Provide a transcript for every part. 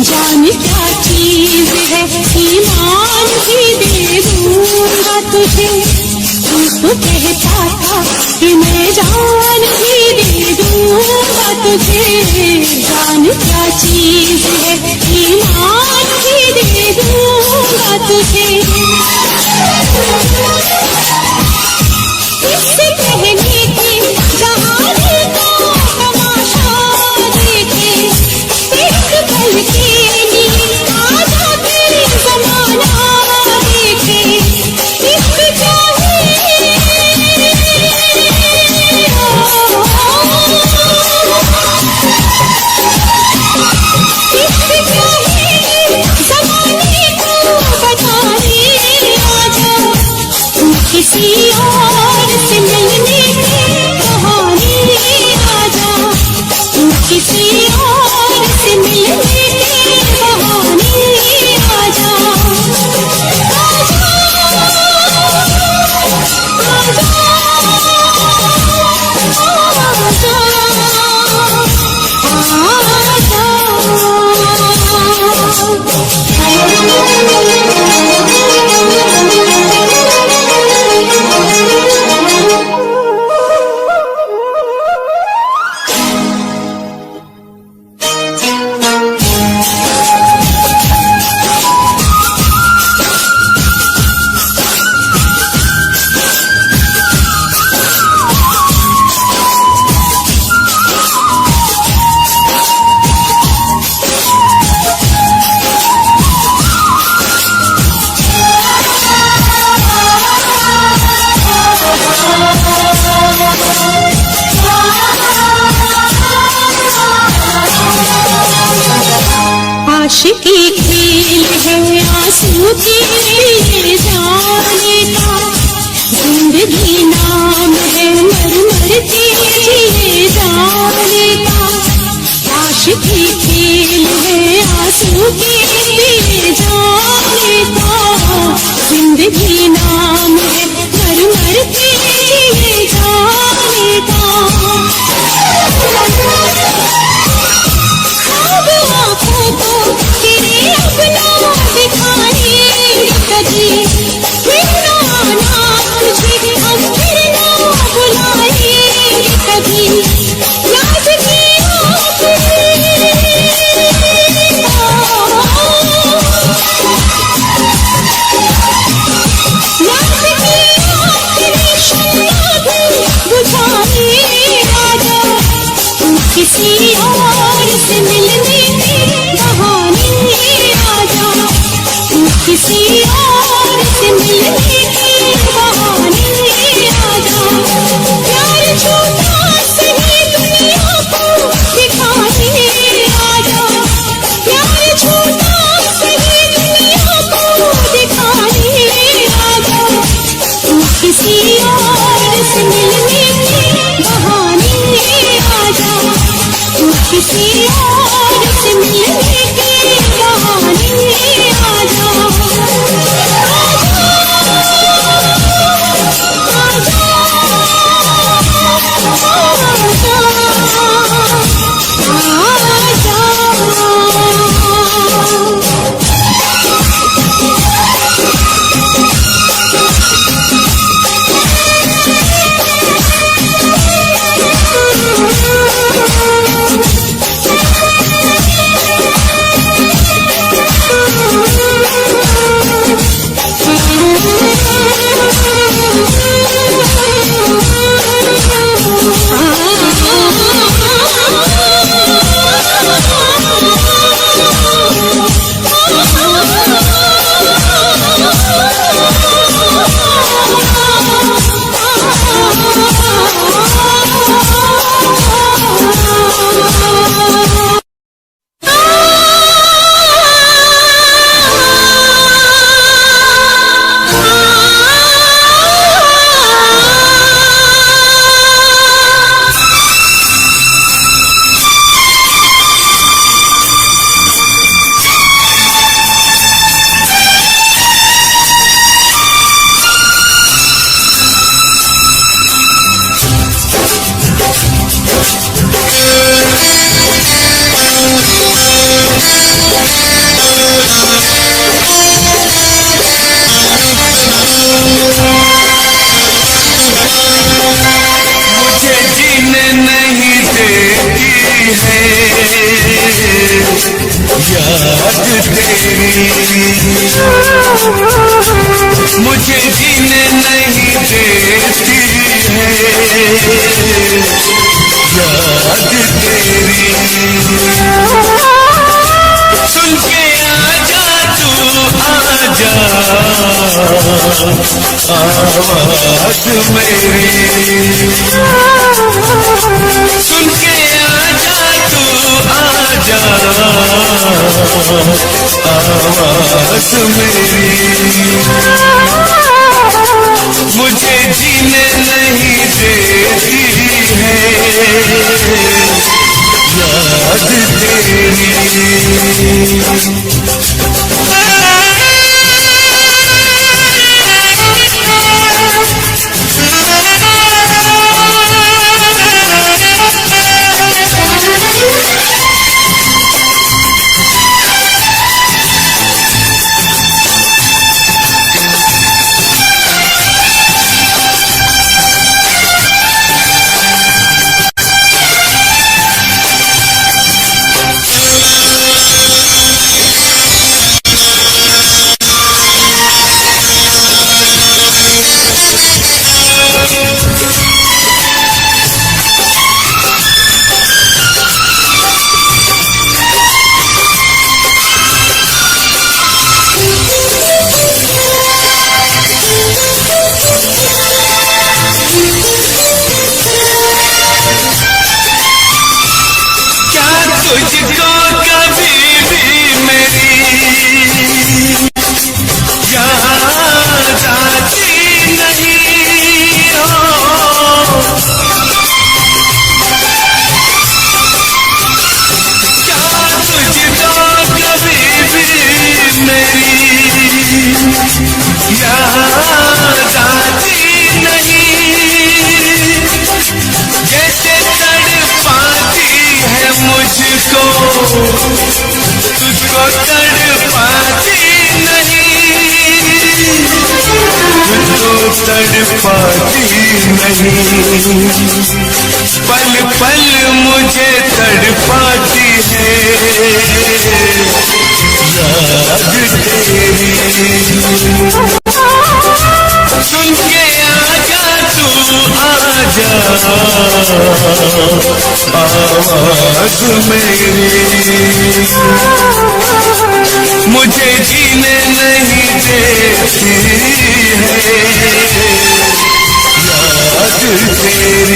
जान क्या चीज है, ईमान भी दे दूंगा तुझे। तू तो कहता था कि मैं जान भी दे दूंगा तुझे। जान क्या चीज है, ईमान भी दे दूंगा तुझे। किससे कहने की जहानी का तमाशा देखे, एक पल के लिए आजा तेरी ज़माना देखे। इश्क चाहिए ज़माने को बताने आजा। तू किसी और से मिलने की कहानी आजा। तू किसी और से मिलने की कहानी आजा। आजा आशिकी खेल है आंसू के लिए जाने का। जिंदगी नाम है मर मर के जिए जाने का। आशिकी खेल है आंसू के लिए जाने का। जिंदगी नाम है मर मर के जिए जाने का। आँखों को तेरे अपना दिखाएंगे कभी, फिर ना आना तुझे हम फिर ना बुलाएंगे कभी। याद की आखिरी याद की आखिरी शम्मा भी बुझाने आजा। तू किसी और से मिलने की मुझे जीने नहीं देती है याद तेरी। सुन के आजा तू आजा आवाज मेरी। सुन के आजा तू आजा आवाज मेरी। मुझे जीने नहीं देती है याद तेरी। तुझको कभी भी मेरी याद आती नहीं हो। क्या तुझको कभी भी मेरी याद आती नहीं। जैसे तड़पाती है मुझको तुझको तड़पाती नहीं। तुझको तड़पाती नहीं। पल पल मुझे तड़पाती है याद तेरी। सुन के आजा तू आजा आवाज मेरी। मुझे जीने नहीं देती है याद तेरी।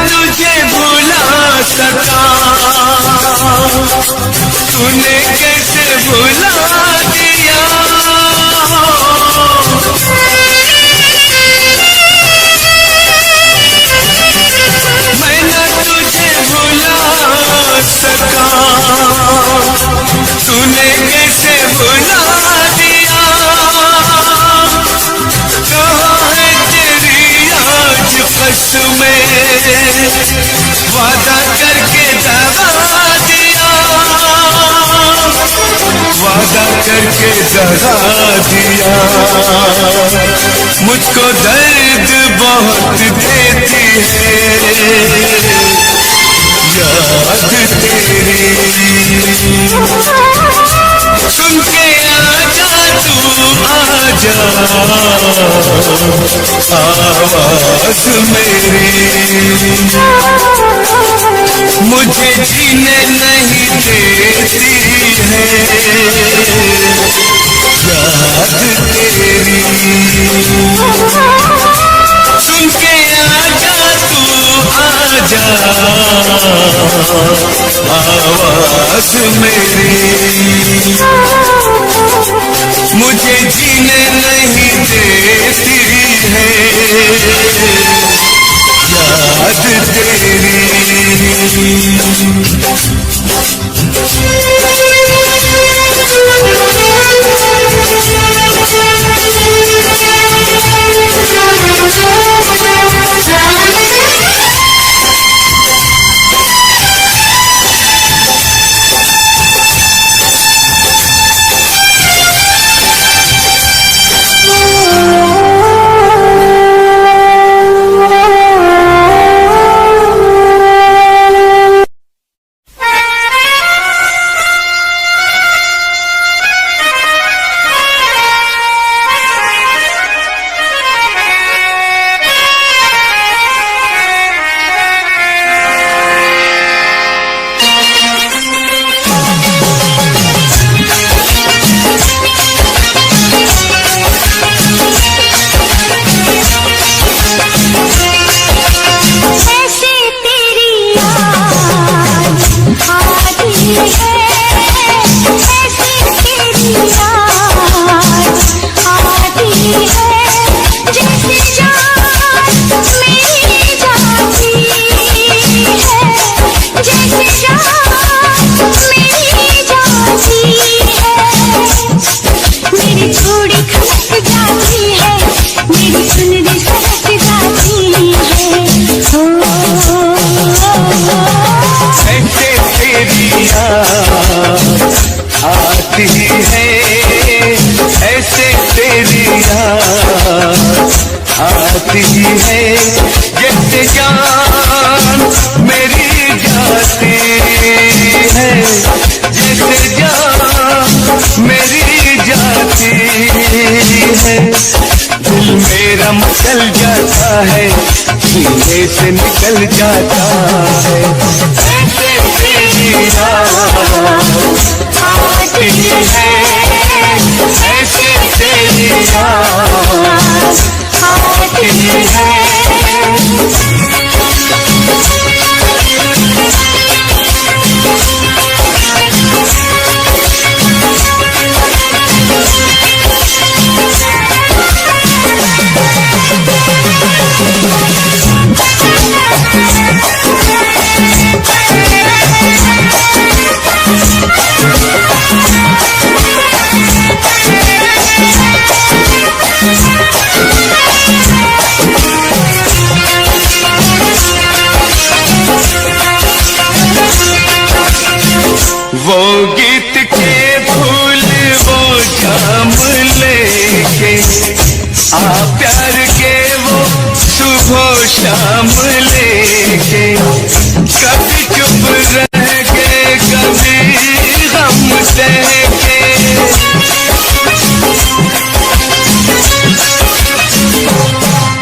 तुझे भुला सका, तूने कैसे भुला दिया। मैं न तुझे भुला सका, तूने कैसे भुला दिया। कहाँ है तेरी आज कसमें, वादा करके दगा दिया, वादा करके दगा दिया। मुझको दर्द बहुत देती है याद तेरी। सुन के आजा तू आजा आवाज मेरी, मुझे जीने नहीं देती है याद तेरी। सुन के आजा तू आजा आवाज मेरी, मुझे जीने नहीं देती है याद तेरी। आती है ऐसे तेरी याद आती है, जैसे जान मेरी जाती है, जैसे जान मेरी जाती है। दिल मेरा मचल जाता है, सीने से निकल जाता है, ऐसे तेरी याद आती है, ऐसे तेरी याद आती है। वो गीत के फूल वो जाम लेके आ, प्यार के वो सुबह शाम लेके, कभी चुप रह के कभी गम सह के,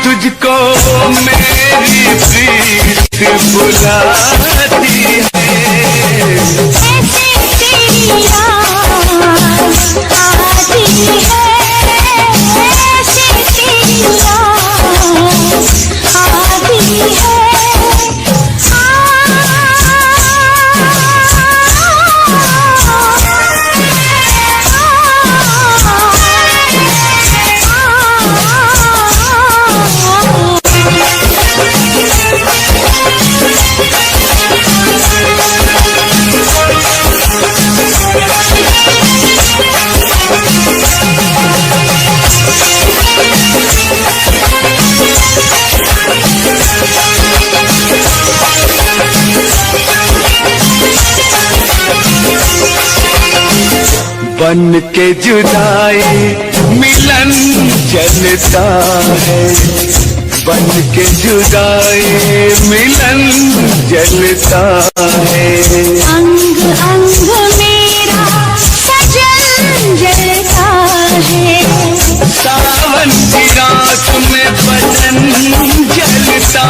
तुझको मेरी प्रीत बुलाती है, बन के जुदाई मिलन चलता है, बन के जुदाई मिलन जलता है। अंग अंग मेरा सजन जलता है, सावन की रात में बदन जलता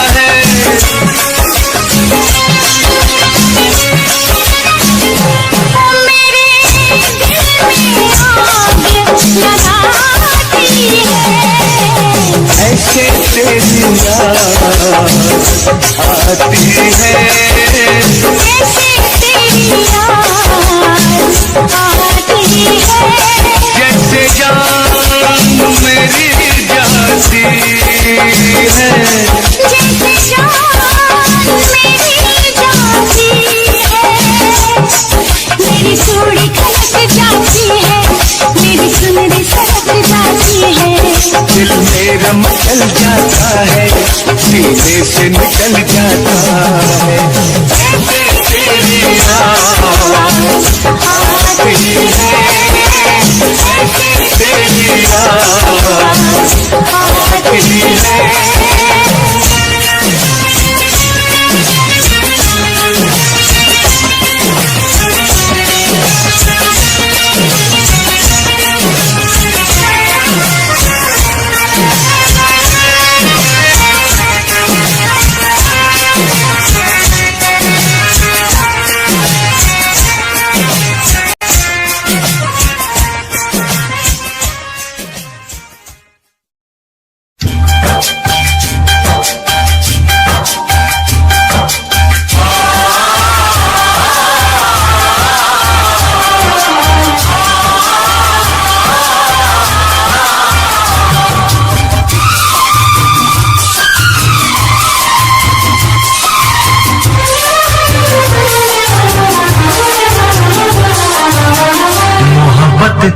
है। मेरे दिल में आग लगाती है, ऐसे तेरी याद आती है, जैसे तेरी याद आती है, जैसे जान मेरी जाती है, जैसे जान मेरी जाती है। मेरी चूड़ी खनक जाती है, मेरी सुनरी सरक जाती है, दिल मेरा मचल जाता है, सीने से निकल जाता है। ऐसे तेरी याद आती है, ऐसे तेरी याद आती है।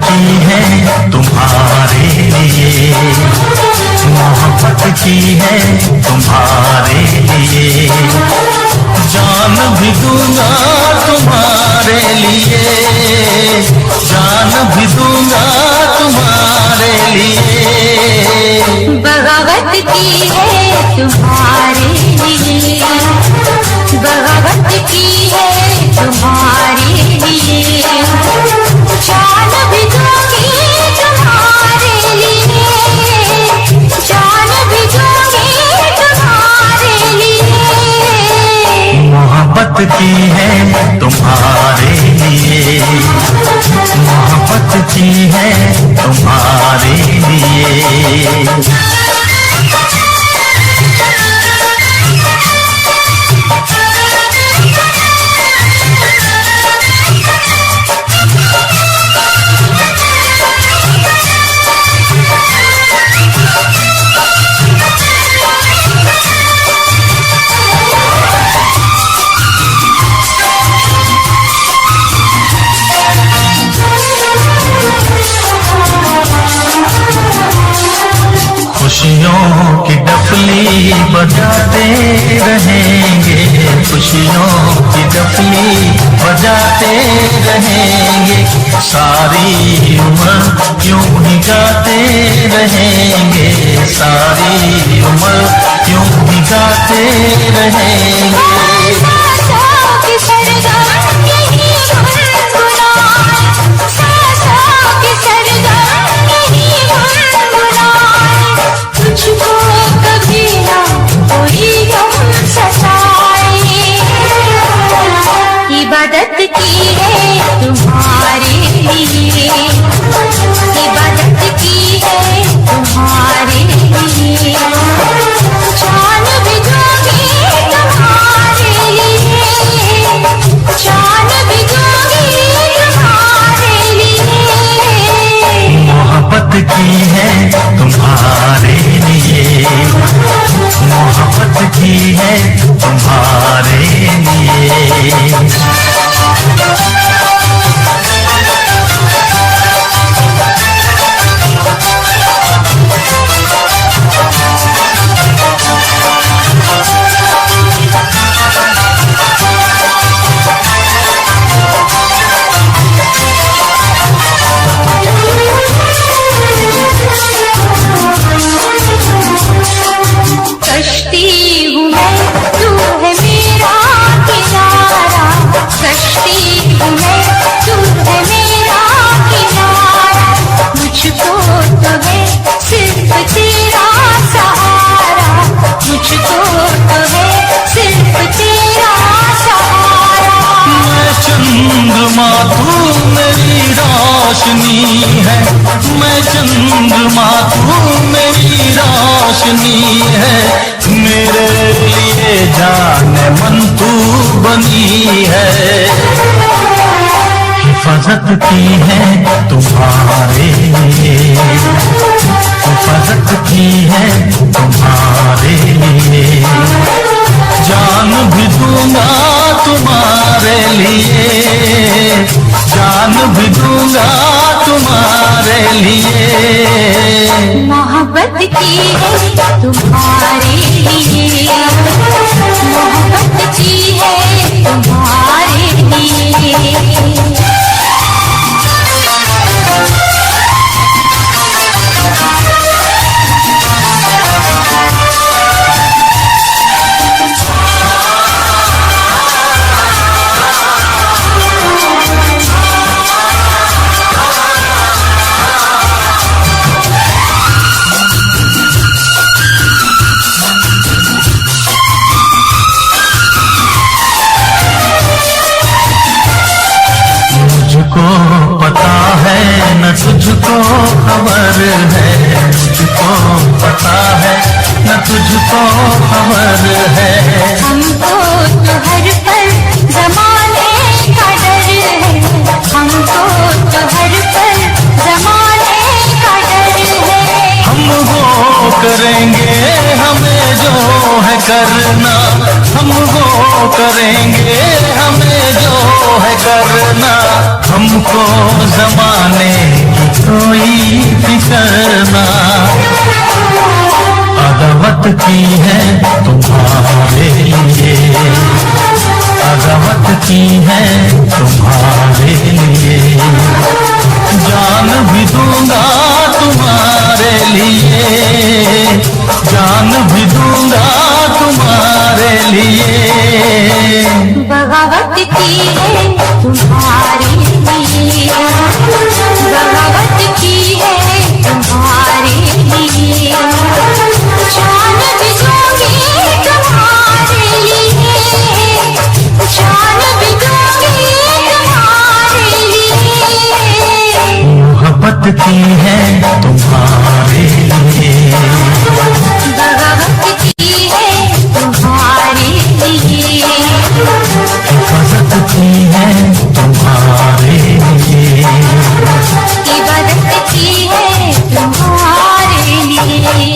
की है तुम्हारे लिए, मोहब्बत की है तुम्हारे लिए, जान भी दूंगा तुम्हारे लिए, जान भी दूंगा तुम्हारे लिए। बगावत की है तुम्हारे लिए, बगावत की है तुम्हारे लिए, जान भी दूंगी तुम्हारे लिए, जान भी दूंगी तुम्हारे लिए। मोहब्बत की है तुम्हारे लिए, मोहब्बत की है तुम्हारे लिए। खुशियों की डफली बजाते रहेंगे, खुशियों की डफली बजाते रहेंगे, सारी उम्र यूं ही गाते रहेंगे, सारी उम्र यूं ही गाते रहेंगे। इबादत की है तुम्हारे लिए, इबादत की है तुम्हारे लिए, जान भी दूंगी तुम्हारे लिए, जान भी दूंगी तुम्हारे लिए। मोहब्बत की है तुम्हारे लिए, मोहब्बत की है तुम्हारे लिए। चंद्रमा तू मेरी रोशनी है, मैं चंद्रमा तू मेरी रोशनी है, मेरे लिए जाने मन तू बनी है। हिफाजत की है तुम्हारे लिए, हिफाजत की है तुम्हारे लिए, जान भी दूंगा तुम्हारे लिए, जान भी दूंगा तुम्हारे लिए। मोहब्बत की है तुम्हारे लिए, मोहब्बत की है तुम्हारे लिए। तुझको खबर है, मुझको पता है न तुझको खबर है। हमको तो हर पल जमाने का डर है, हमको तो हर पल जमाने का डर है। हम वो करेंगे हमें जो है करना, हम वो करेंगे हमें जो है करना, हमको जमाने कोई फिकर ना। अदावत की है तुम्हारे लिए, अदावत की है तुम्हारे लिए, जान भी दूंगा तुम्हारे लिए, जान भी दूंगा तुम्हारे लिए। बगावत की है तुम्हारे लिए, बगावत की है तुम्हारे लिए, जान भी दूंगी तुम्हारे लिए, जान भी दूंगी तुम्हारे लिए। मोहब्बत की है तुम्हारे लिए, बगावत की है तुम्हारे लिए, हिफाजत की है तुम्हारे लिए, इबादत की है तुम्हारे लिए।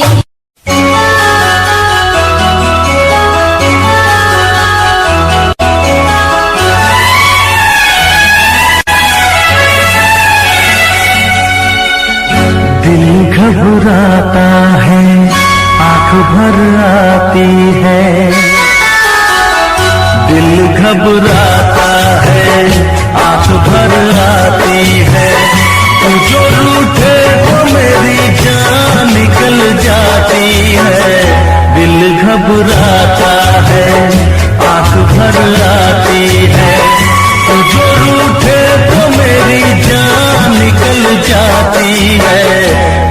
दिल घबराता है, आंख भर आती है, दिल घबराता है, आंख भर आती है, तू जो रूठे तो मेरी जान निकल जाती है। दिल घबराता है, आंख भर आती है, तू जो रूठे तो मेरी जान निकल जाती है।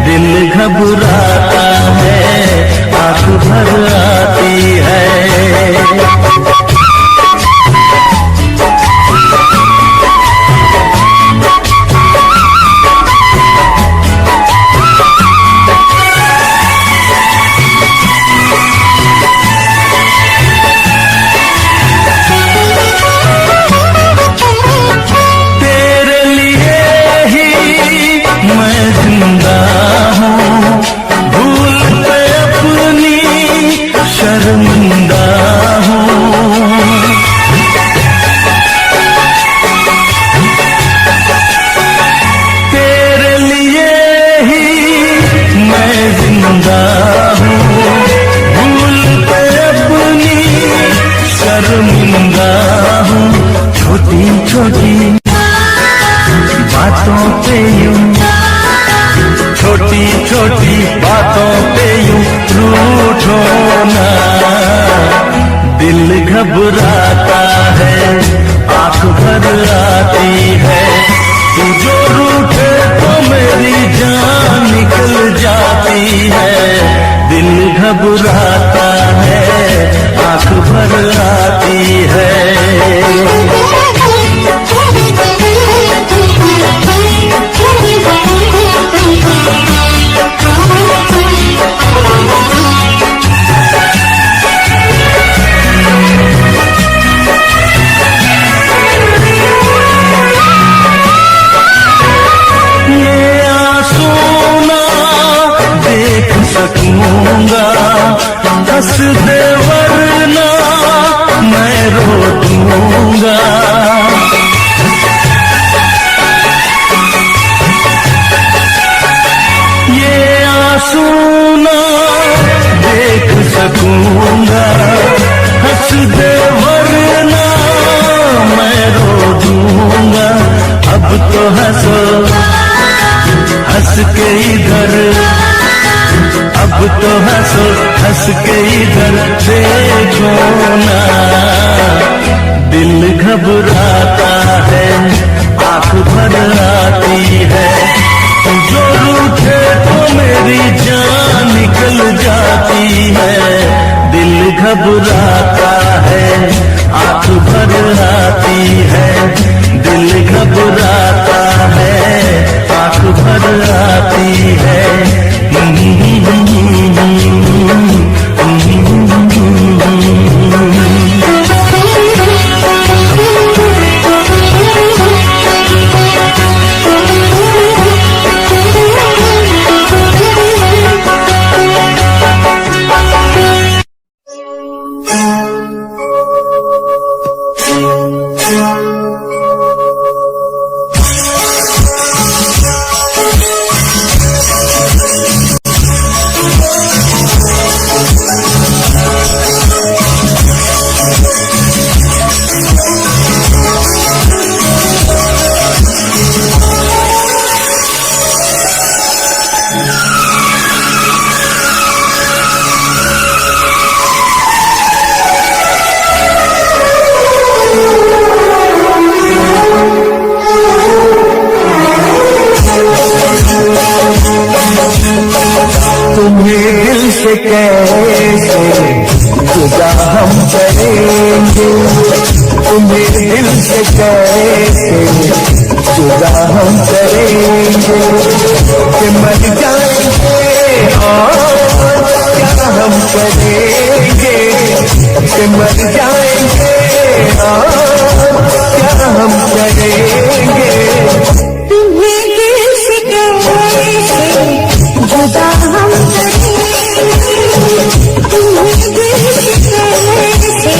दिल घबराता है, आंख भर आती है। तेरे लिए ही मैं जिंदा हूँ, भूल पे अपनी शर्मिंदा हूँ। तेरे लिए ही मैं जिंदा हूँ, भूल पे अपनी शर्मिंदा हूँ। छोटी छोटी बातों पे यूं, छोटी छोटी बातों पे यूं रूठो ना। दिल घबराता है, आंख भर आती है, तू जो रूठे तो मेरी जान निकल जाती है। दिल घबराता है, आंख भर आती है। हंस दे वरना मैं रो दूंगा। ये आंसू ना देख सकूंगा, हंस दे वरना मैं रो दूंगा। अब तो हंसो हंस के इधर, अब तो हंसो हंस के इधर देखो ना। दिल घबराता है, आंख भर आती है, जो रूठे तो मेरी जान निकल जाती है। दिल घबराता है, आंख भर आती है, दिल घबराता है, आंख भर आती है। कैसे जुदा हम करेंगे, तुम्हें दिल से कैसे जुदा हम करेंगे। कि मर जाएंगे और क्या हम करेंगे, कि मर जाएंगे और क्या हम करेंगे। तुम्हें दिल से कैसे जुदा हम करेंगे, तुम्हें दिल से कैसे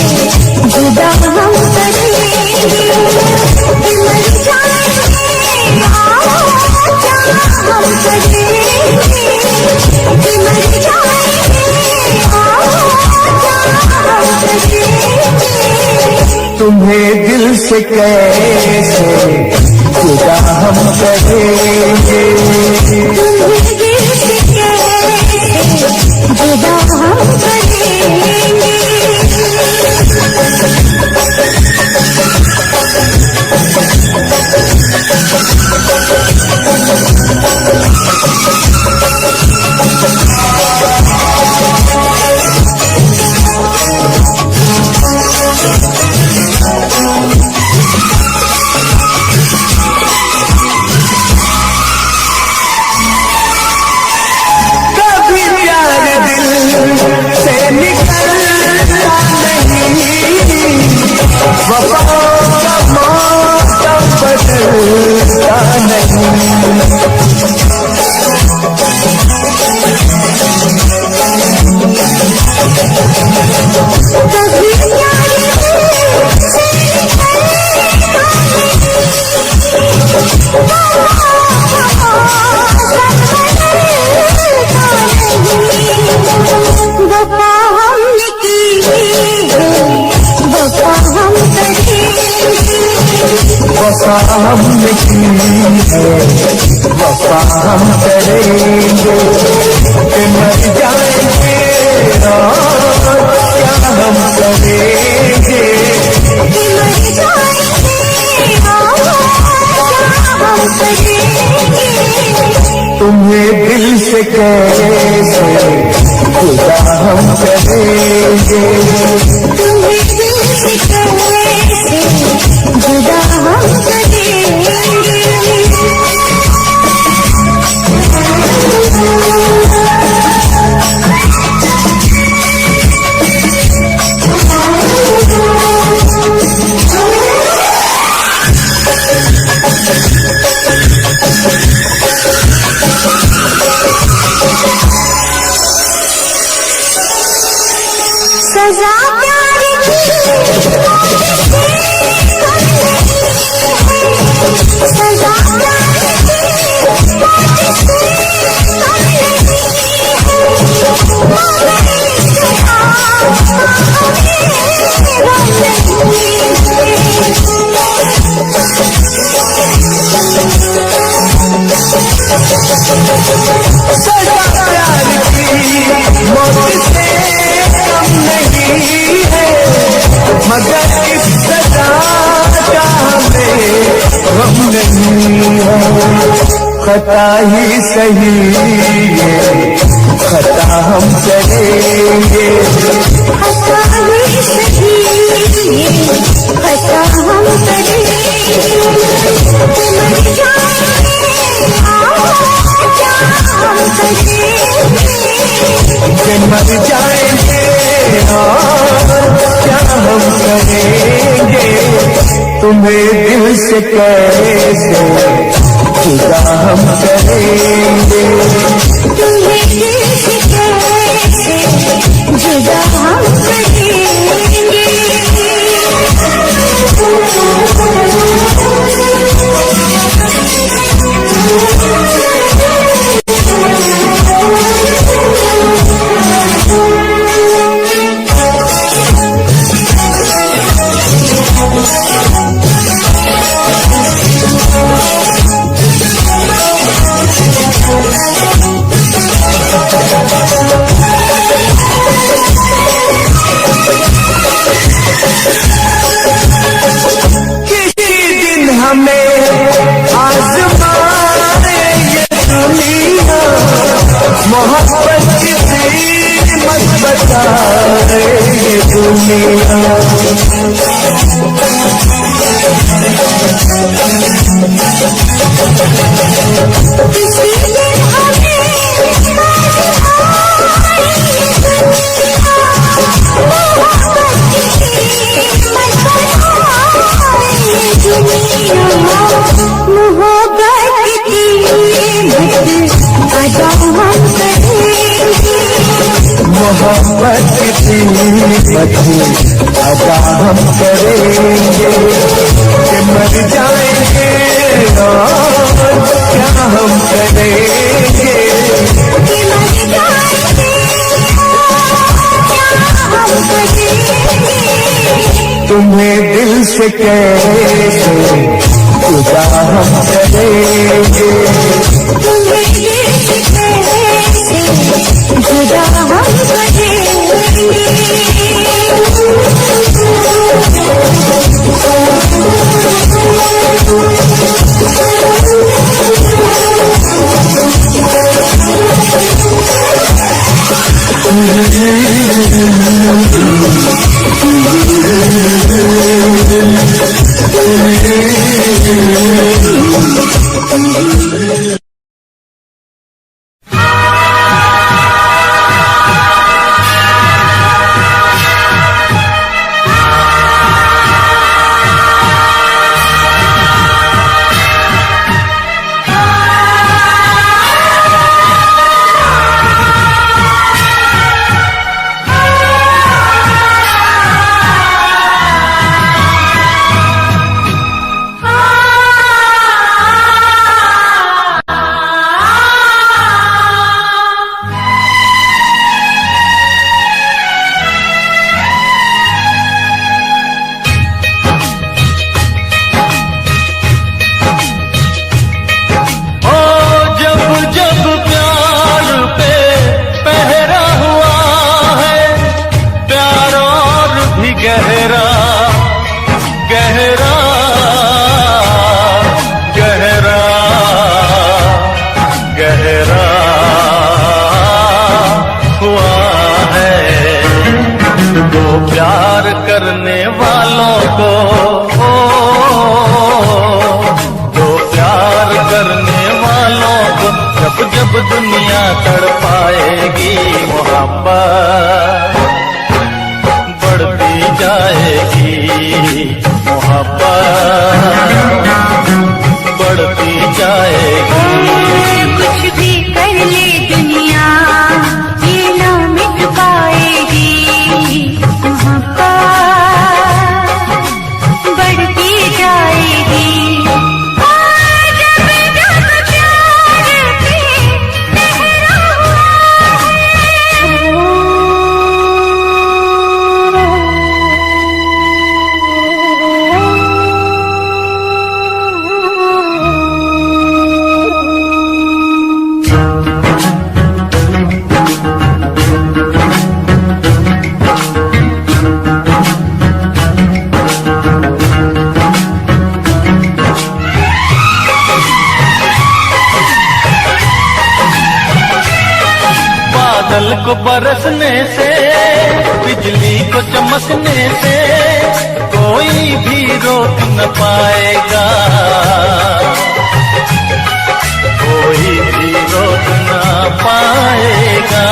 जुदा हम करेंगे। मर जाएंगे और क्या हम करेंगे, मर जाएंगे और क्या हम करेंगे। तुम्हें दिल से कैसे जुदा हम करेंगे, तुम्हें दिल से कैसे जुदा हम करेंगे। वफा हमने की है, वफा हम करेंगे। कि मर जाएंगे और क्या हम करेंगे, मर जाएंगे और क्या हम करेंगे। तुम्हें दिल से कैसे जुदा हम करेंगे, तुम्हें दिल से कैसे जुदा हम करेंगे। सजा प्यार की सजा सजा प्यार की मौत से कम नहीं है, मगर इस सजा का हमें गम नहीं है। खता ही सही है, खता हम करेंगे, खता ही सही खता हम करेंगे, मर जाएंगे क्या हम करेंगे, कि मर जाएंगे और क्या हम करेंगे। तुम्हें दिल से कैसे जुदा हम करेंगे, तुम्हें दिल से कैसे जुदा हम करेंगे। किसी दिन हमें आज़माए ये दुनिया, मोहब्बत की कीमत बताए ये दुनिया। किसी दिन हमें मोहब्बत की कीमत अदा हम करेंगे, कि मर जाएंगे और क्या हम करेंगे। तुम्हें दिल से कैसे जुदा हम करेंगे, तुम्हें दिल से कैसे जुदा हम चमकने से कोई भी रोक न पाएगा, कोई भी रोक न पाएगा।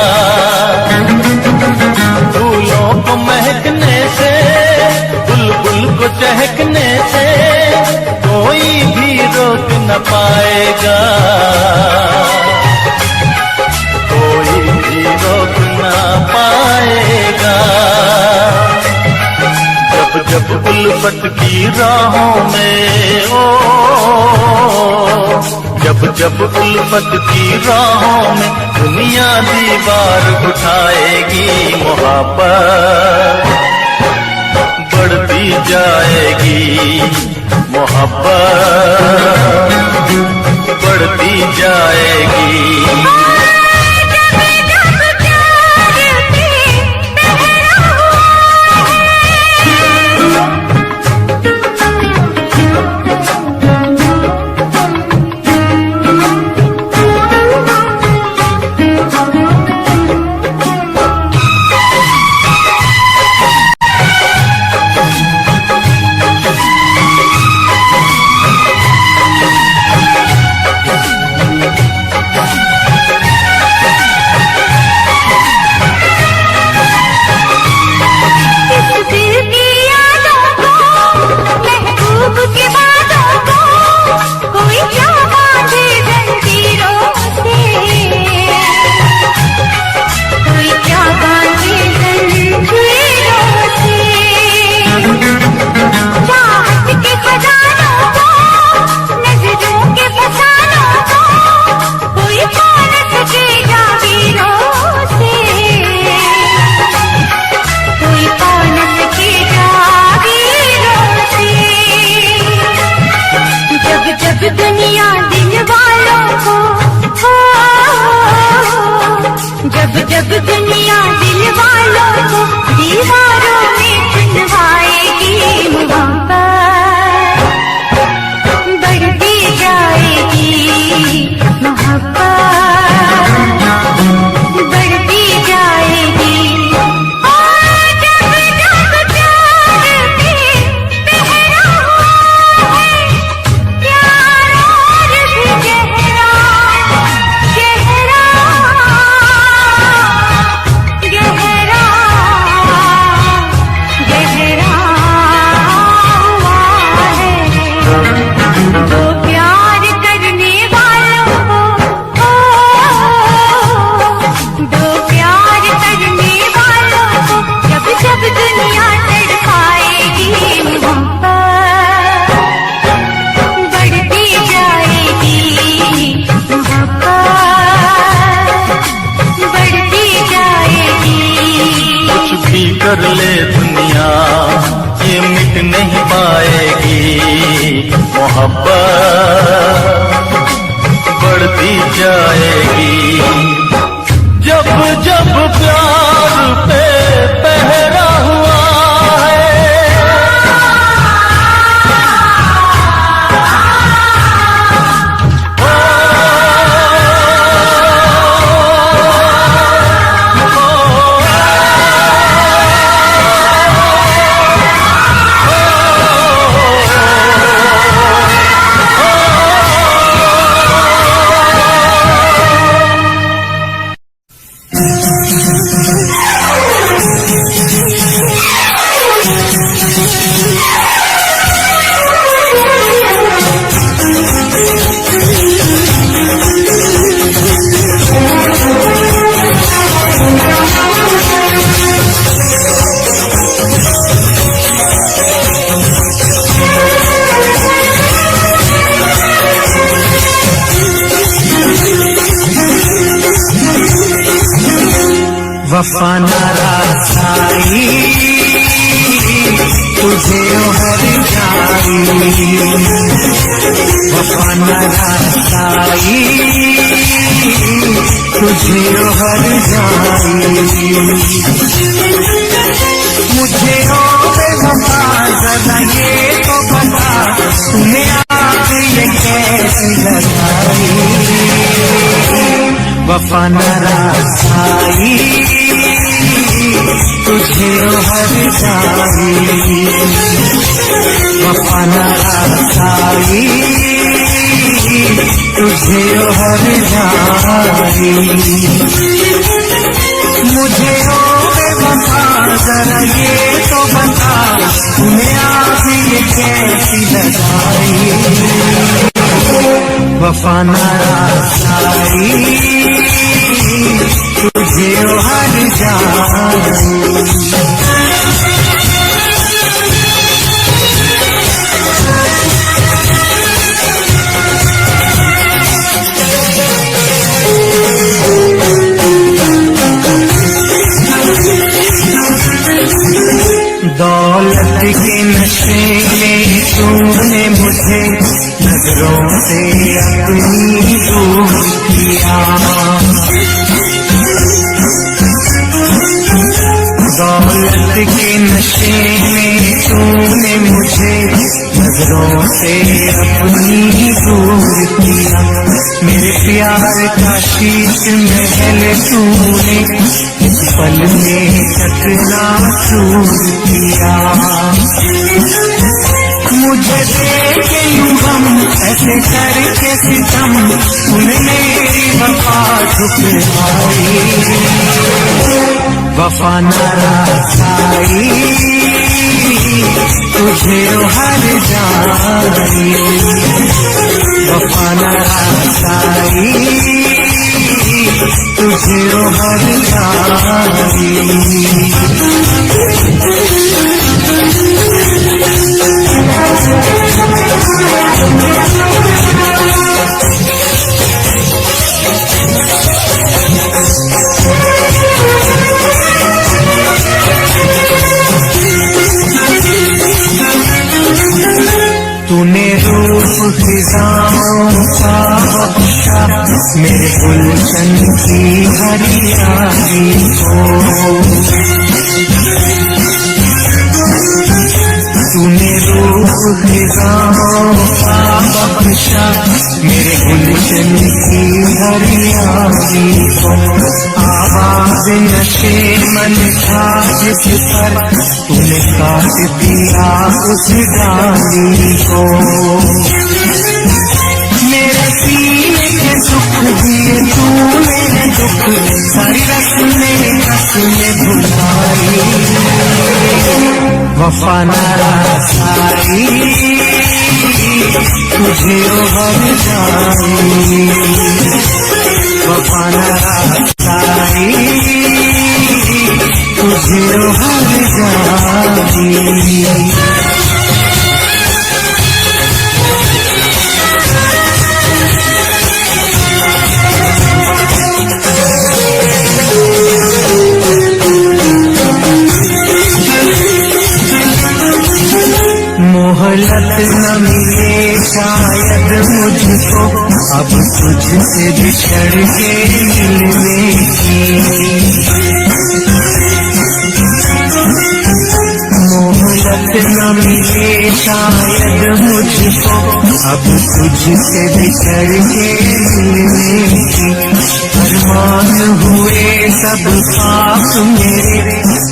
फूलों को महकने से, बुलबुल को चहकने से कोई भी रोक न पाएगा, कोई भी रोक न पाएगा। जब जब उल्फत की राहों में जब जब उल्फत की राहों में दुनिया दीवार उठाएगी, मोहब्बत बढ़ती जाएगी, मोहब्बत बढ़ती जाएगी। जब दुनिया दिल वालों को दीवारों में चुनवाएगी, मोहब्बत बढ़ती जाएगी, मोहब्बत बढ़ती जाएगी। और जब जब प्यार में पहरा हुआ है, प्यार और भी गहरा गहरा गहरा गहरा हुआ है, तो प्यार करने वालों को, दो प्यार करने वालों को जब जब दुनिया तड़पाएगी, मोहब्बत बढ़ती जाएगी, मोहब्बत बढ़ती जाएगी। कुछ भी कर ले दुनिया ये मिट नहीं पाएगी, मोहब्बत बढ़ती जाएगी। जब जब प्यार पे पहरा हुआ वफा नाराज़ाई तुझे हर जाई, वफा नाराज़ाई तुझे हर जाई। मुझे ओ बेवफा ज़रा ये तो बता, तूने आग ये कैसी लगाई। वफा नाराज़ाई तुझे तुझे हर जाई वफा न आसाई तुझे हर जाई मुझे हो बेवफा जरा ये तो बता तुम्हें आग ये कैसी लगाई वफा न आसाई तुझे हर जाई दौलत के नशे में तूने मुझे नजरों से अपनी दूर किया दौलत के नशे में तूने मुझे नजरों से अपनी दूर किया मेरे प्यार का शीश महल तूने इस पल में चकना चूर किया मुझे देखे यूं हम ऐसे करके सितम तूने मेरी वफा ठुकराई वफा न आसाई तुझे हर जाई वफा न आसाई तुझे हर जाई तूने रूप फिजाओं का बख्शा मेरे गुलशन की हरियाली को तूने रूप फिजाओं का बख्शा मेरे गुलशन की हरियाली को आवाज नशे मन था जिस पर तूने काट दिया उस डाली को मेरे सीने के सुख दिए तूने दुख सारी रस्में भुलाई वफा न आसाई तुझे हर जाई वफा न आसाई तुझे हर जाई मोहलत न मिले शायद मुझको अब तुझसे बिछड़ के मिलने की मोहलत न मिले शायद मुझको अब तुझसे बिछड़ के मिलने की अरमान हुए सब पाप मेरे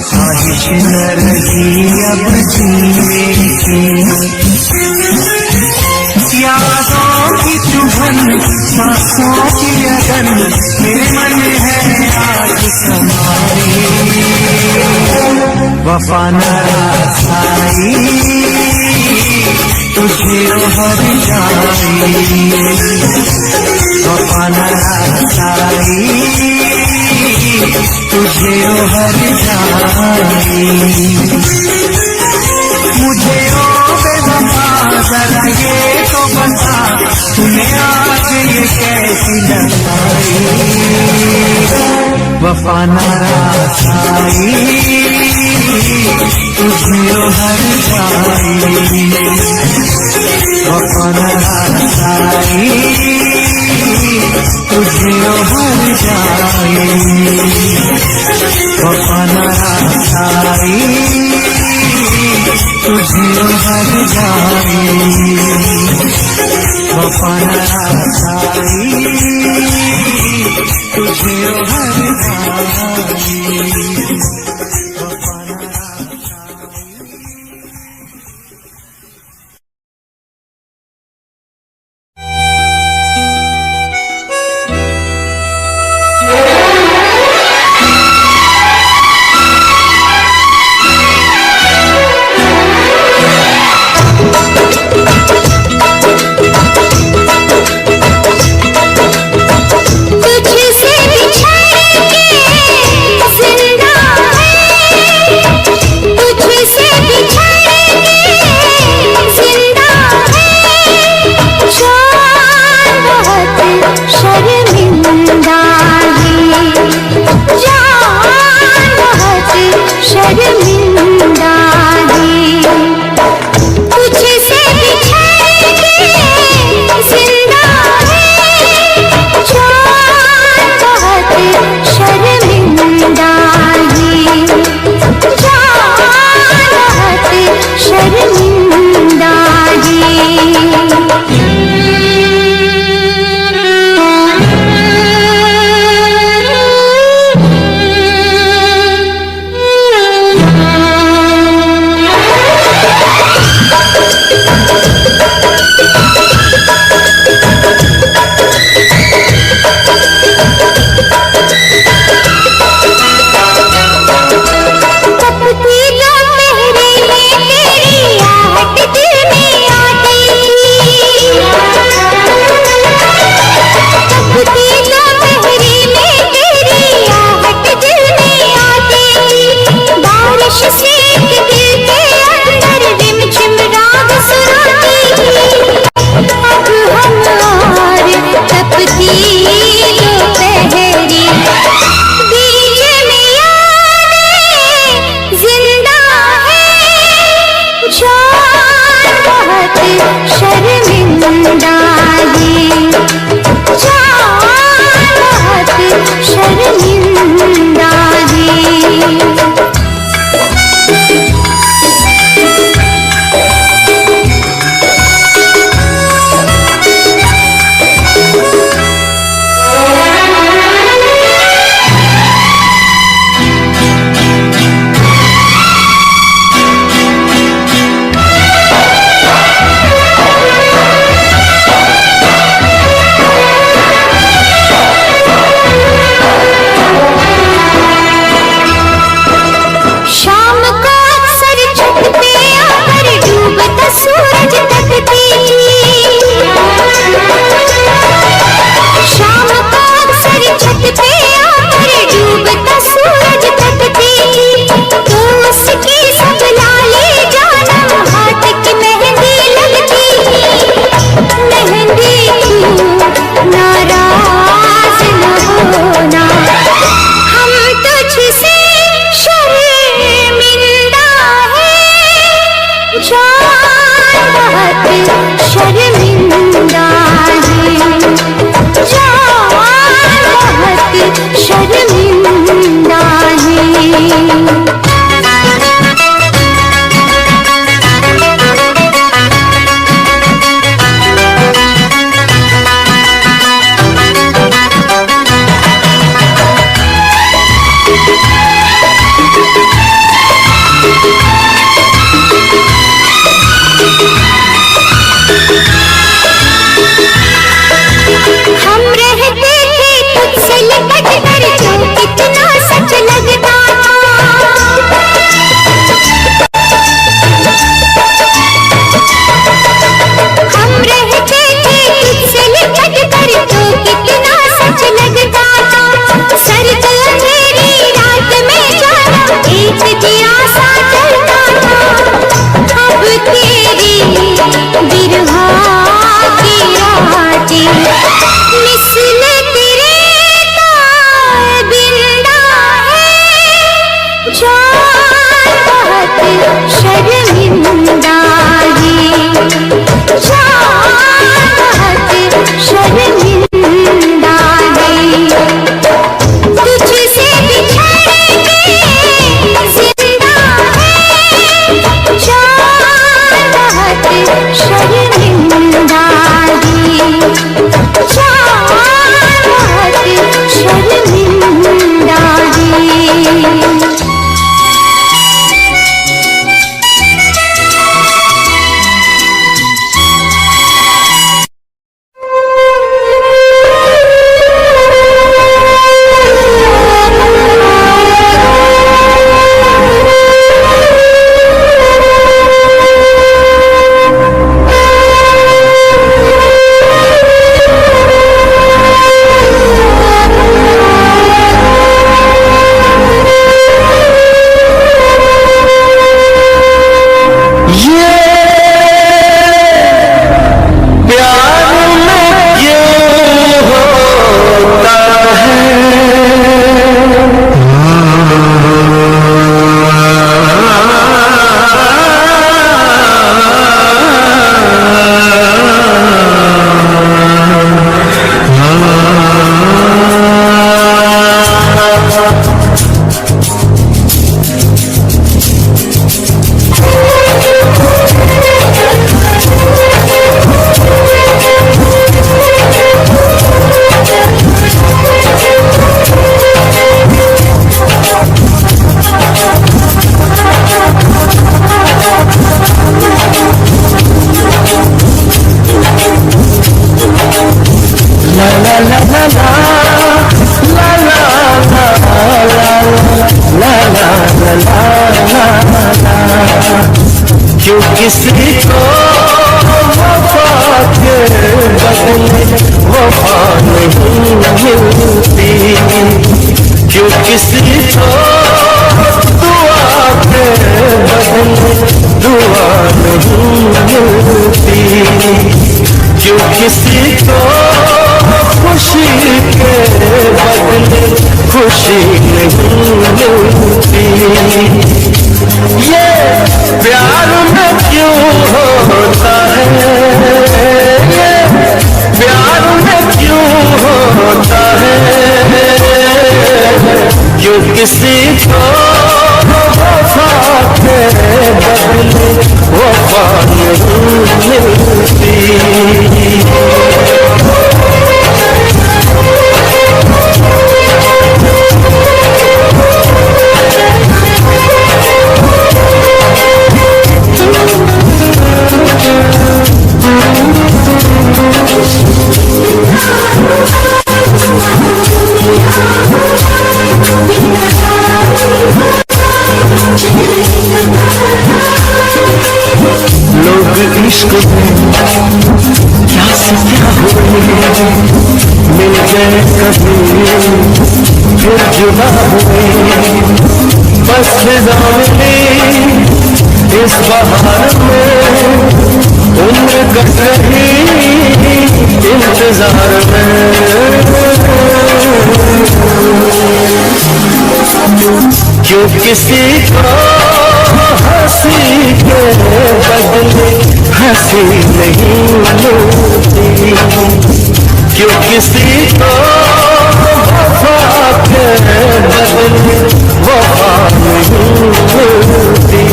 ख्वाहिश न रही अब जीने की यादों की चुभन सांसों की अगन मेरे मन है आज समाई वफा न आसाई तुझे हर जाई वफा न आसाई तुझे हर जाई मुझे ओ बेवफा जरा ये तो बता तूने आज ये कैसी लगाई वफा न आसाई तुझे हर जाई वफा न आसाई तुझे हर जाई वफा न आसाई तुझे हर जाई वफा न आसाई तुझे हर जाई वफा न शर्मिंदा है। तुझसे बिछड़ के जिंदा है जान बहुत शर्मिंदा है, जान बहुत शर्मिंदा तपती दोपहरी में तेरी आहट दिल में आती थी। तपती दोपहरी में तेरी आहट दिल में आती थी। बारिश से दिल के अंदर रिमझिम राग सुनाती थी। अब हम और तपती दोपहरी बीच में यादें जिंदा है जान बहुत शर्मिंदा है, जान बहुत शर्मिंदा है। शाम को अक्सर छत पे आकर डूबता सूरज तकती थी। शाम को अक्सर छत पे आकर डूबता सूरज तकती थी। तो उसकी सब लाले जानम हाथ की मेहंदी लगती थी। मेहंदी तू नाराज न होना, हम तुझसे शर्मिंदा है जान बहुत शर्मिंदा है, जान बहुत शर्मिंदा है। हम रहते थे तुझसे लिपट कर जो कितना सच लगता था। हम रहते थे तुझसे लिपट कर जो कितना सच लगता था। सर्द अंधेरी रात में जाना एक दिया सा जलता था। अब तेरी बिरहा की रातें मिसल तेरे ताबिंदा है जान बहुत शर्मिंदा है, जान बहुत शर्मिंदा है। तुझसे बिछड़ के जिंदा है जान बहुत शर्मिंदा है, जान बहुत शर्मिंदा है। किसी को वफा के बदले वफा नहीं मिलती, क्यों किसी को दुआ के बदले दुआ नहीं मिलती, क्यों किसी को खुशी के बदले खुशी नहीं मिलती। ये प्यार में क्यों होता है, ये प्यार में क्यों होता है, क्यों किसी को वफा के बदले वफा नहीं मिलती। लोग इश्क में क्या से क्या हुए, मिल गए कभी फिर जुदा हुए, बस फिजाओं इस बहार में उम्र कट रही इंतजार में, क्यों किसी को हंसी के बदले हंसी नहीं मिलती, क्यों किसी को वफा के बदले वफा नहीं मिलती।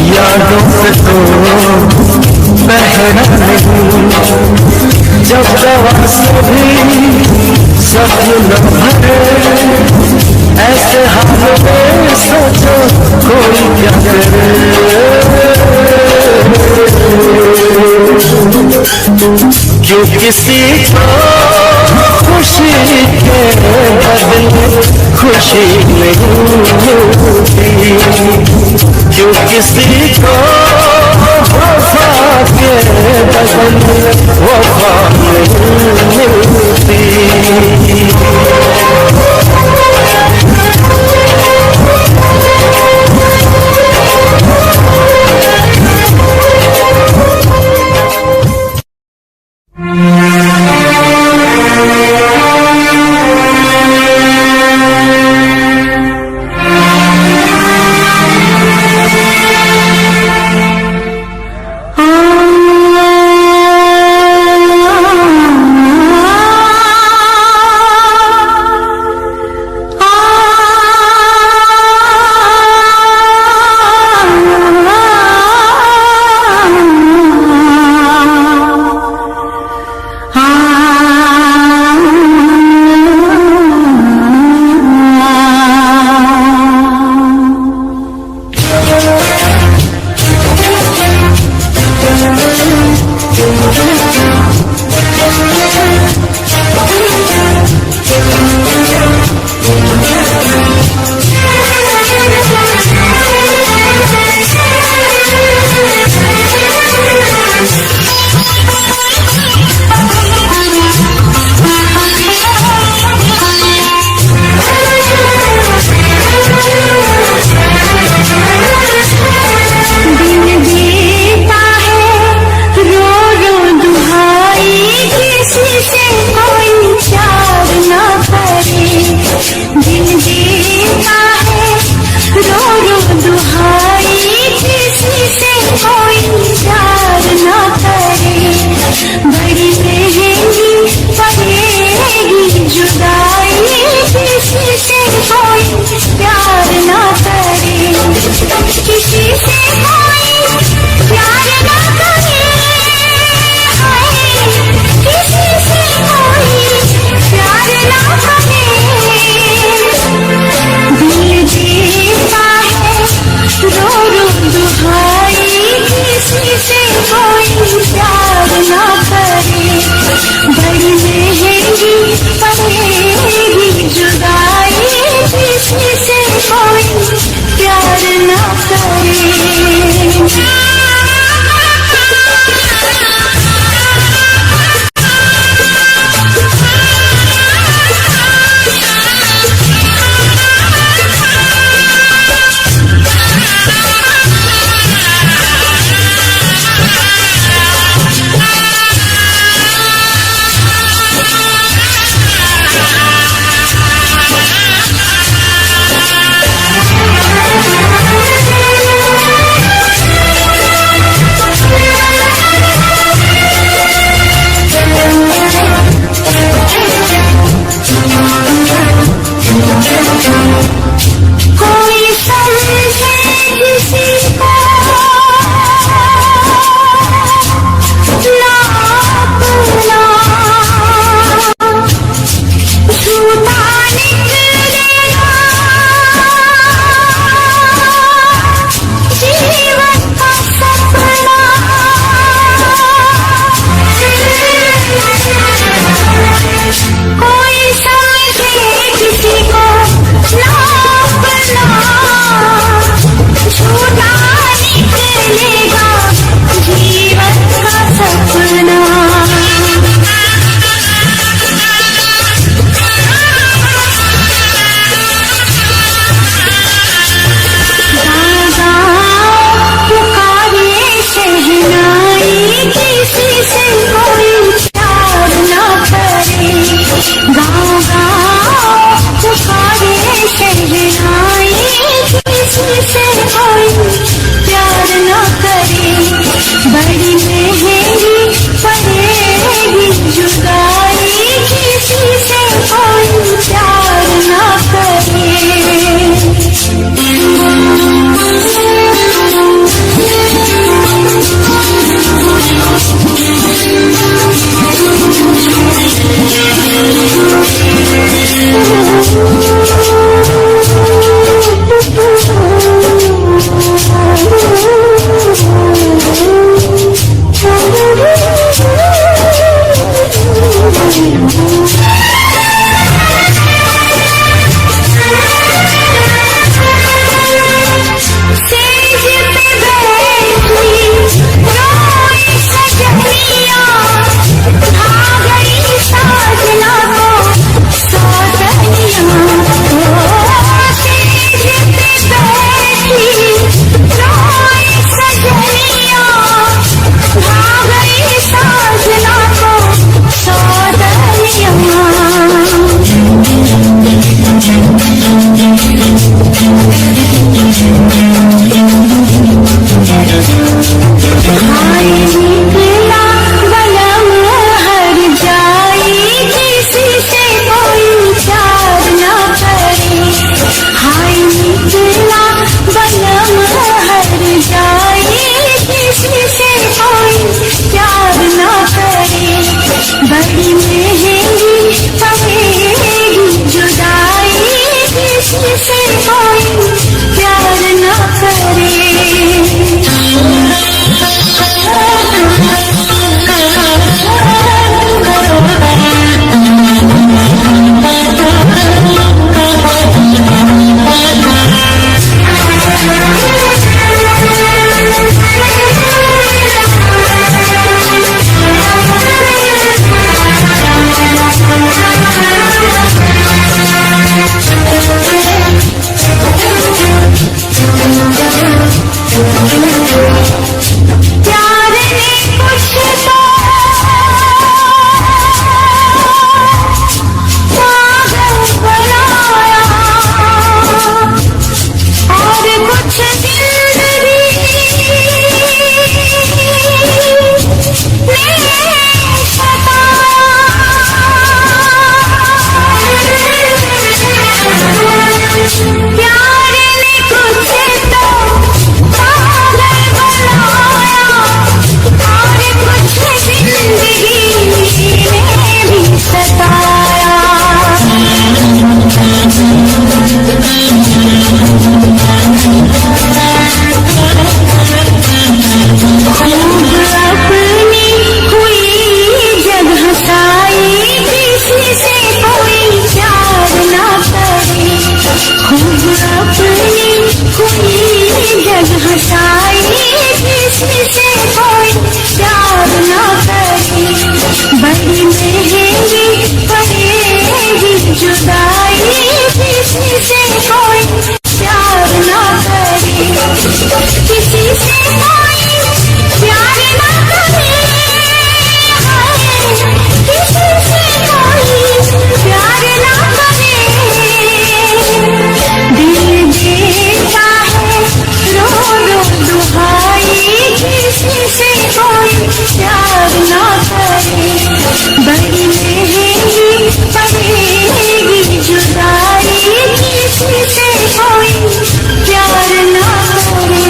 यादों से तो बहना नहीं, जब दवा से भी सपन भरे, ऐसे हाल में सोचो कोई क्या करे, क्यों किसी को खुशी के बदले खुशी नहीं मिलती, क्यों किसी को वफा के बदले वफा नहीं मिलती। आ किसी से कोई प्यार न करे, बड़ी महंगी पड़ेगी जुदाई, किसी से कोई प्यार न करे। बड़ी महंगी पड़ेगी जुदाई, किसी से कोई प्यार न करे। बड़ी महंगी पड़ेगी जुदाई, किसी से कोई प्यार न करे, किसी से कोई प्यार न करे, किसी से कोई प्यार न करे। दिल देता है रो रो दुहाई, किसी से कोई प्यार न करे, बड़ी महंगी पड़ेगी जुदाई, किसी से कोई प्यार न करे।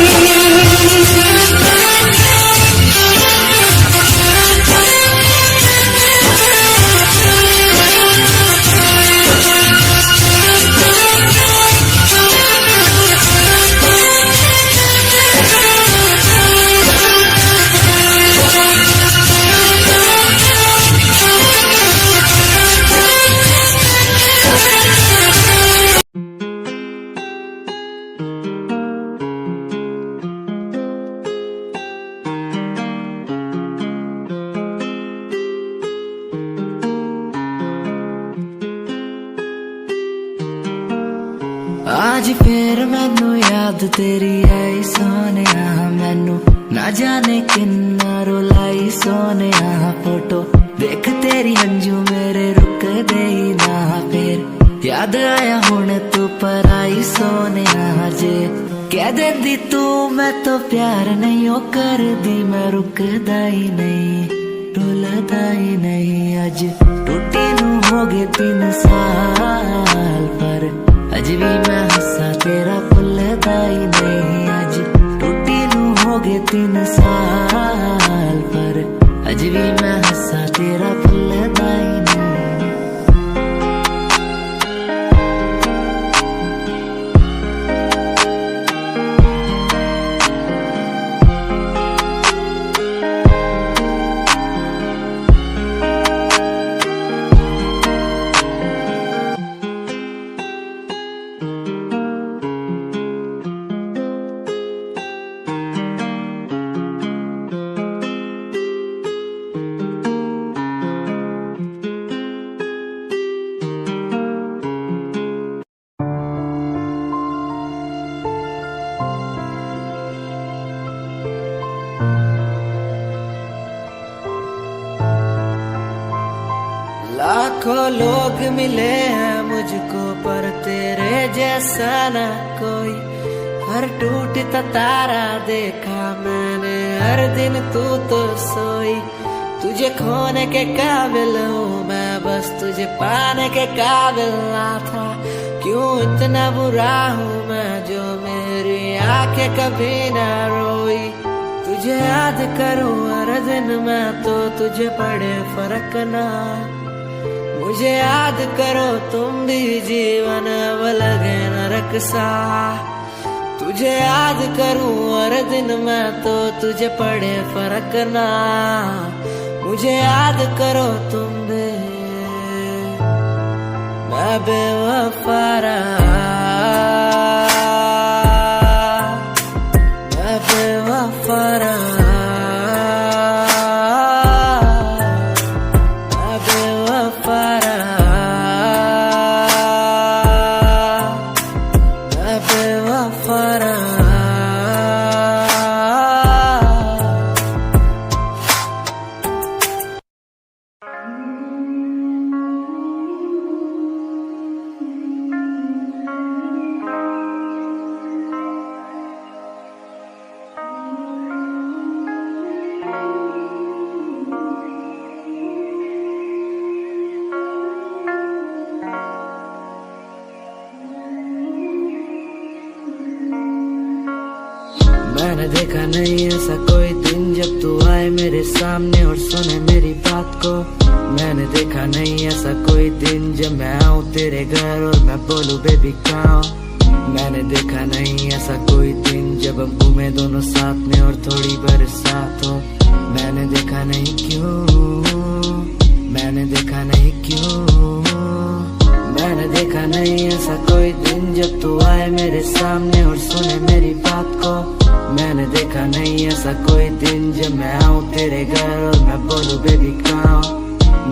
आज फिर मैनू याद तेरी आई सोनिया, मैनू ना जाने किन्ना रुलाई सोनिया, फोटो देख तेरी अंजू मेरे रुक दे ही ना, फिर याद आया हुण तू पर आई सोनिया जे कह देंदी तू मैं तो प्यार नहीं हो कर दी, मैं रुकदा ही नहीं डुलदा ही नहीं। अज टूटी नू हो गए 3 साल पर अज भी मैं हंसा तेरा भुलदा ही नहीं। अज टूटी नू हो गए 3 साल पर अज भी मैं हंसा तेरा भुलदा ही नहीं। लाखों लोग मिले हैं मुझको पर तेरे जैसा ना कोई। हर टूटता तारा देखा मैंने हर दिन तू तो सोई। तुझे खोने के काबिल हूँ मैं बस तुझे पाने के काबिल ना था। क्यों इतना बुरा हूँ मैं जो मेरी आंखें कभी ना रोई। तुझे याद करूँ हर दिन मैं तो तुझे पड़े फर्क ना। मुझे याद करो तुम भी जीवन अब लगे नरक सा। तुझे याद करूं हर दिन मैं तो तुझे पड़े फर्क ना। मुझे याद करो तुम भी मैं बेवफा रहा, मैं बेवफा रहा। मैंने देखा नहीं ऐसा कोई दिन जब तू आए मेरे सामने और सुने मेरी बात को। मैंने देखा नहीं ऐसा कोई दिन जब मैं आऊँ तेरे घर और मैं बोलूँ बेबी कहाँ हो। मैंने देखा नहीं ऐसा कोई दिन जब हम घूमे दोनों साथ में और थोड़ी बरसात हो। मैंने देखा नहीं क्यों, मैंने देखा नहीं क्यों। मैंने देखा नहीं ऐसा कोई दिन जब तू आए मेरे सामने और सुने मेरी बात को। मैंने देखा नहीं ऐसा कोई दिन जब मैं आऊँ तेरे घर और मैं बोलूँ बेबी कहाँ हो।